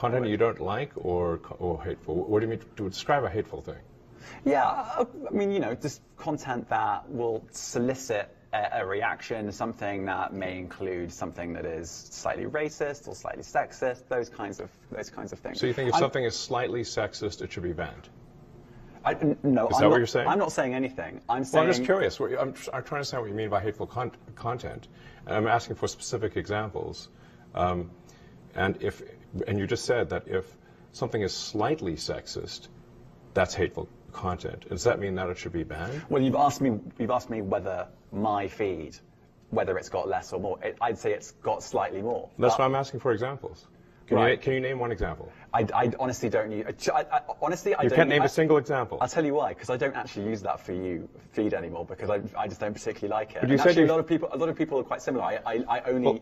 Content you don't like or hateful? What do you mean to describe a hateful thing? Yeah, I mean, you know, just content that will solicit a reaction, something that may include something that is slightly racist or slightly sexist, those kinds of things. So you think if something is slightly sexist, it should be banned? No, is that what you're saying? I'm not saying anything. I'm saying. Well, I'm just curious. I'm trying to understand what you mean by hateful content, and I'm asking for specific examples. And you just said that if something is slightly sexist, that's hateful content. Does that mean that it should be banned? Well, you've asked me whether my feed, whether it's got less or more. I'd say it's got slightly more. That's why I'm asking for examples. Can you name one example? I honestly don't use. Honestly, I you don't. can't name a single example. I'll tell you why. Because I don't actually use that for you feed anymore. Because I just don't particularly like it. But you and said actually, a lot of people are quite similar. I only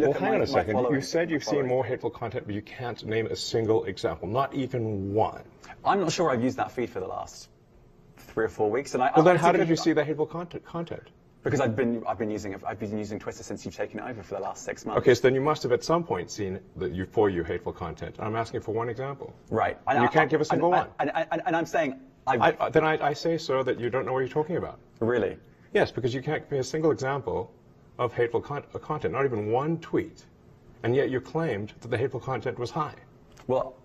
look at hang on a second. following. You said you've seen more hateful content, but you can't name a single example, not even one. I'm not sure I've used that feed for the last 3 or 4 weeks. And well, then how did you see the hateful content? Because I've been using Twitter since you've taken it over for the last 6 months. Okay, so then you must have at some point seen for you hateful content. I'm asking for one example. Right. And you can't give a single one. And I'm saying then I say, sir, that you don't know what you're talking about. Really? Yes, because you can't give me a single example of hateful content, not even one tweet, and yet you claimed that the hateful content was high. Well,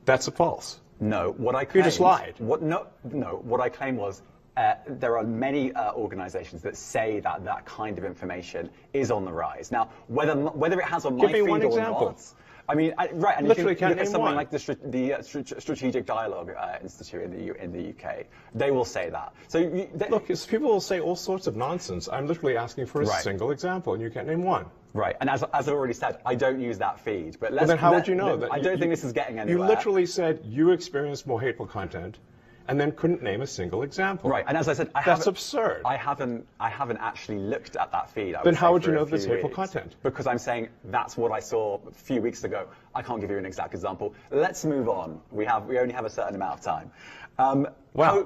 that's false. No, what I claimed... You just lied. What I claimed was there are many organizations that say that that kind of information is on the rise. Now, whether it has on my feed or not... I mean, right, and literally if you look at something one. like the Strategic Dialogue Institute in the UK, they will say that. So look, people will say all sorts of nonsense. I'm literally asking for a single example, and you can't name one. Right, and as I've already said, I don't use that feed. But then how would you know that? I don't think this is getting anywhere. You literally said you experienced more hateful content, and then couldn't name a single example. Right, and as I said, that's absurd. I haven't actually looked at that feed. Then how would you know this hateful content? Because I'm saying that's what I saw a few weeks ago. I can't give you an exact example. Let's move on. We only have a certain amount of time. Wow.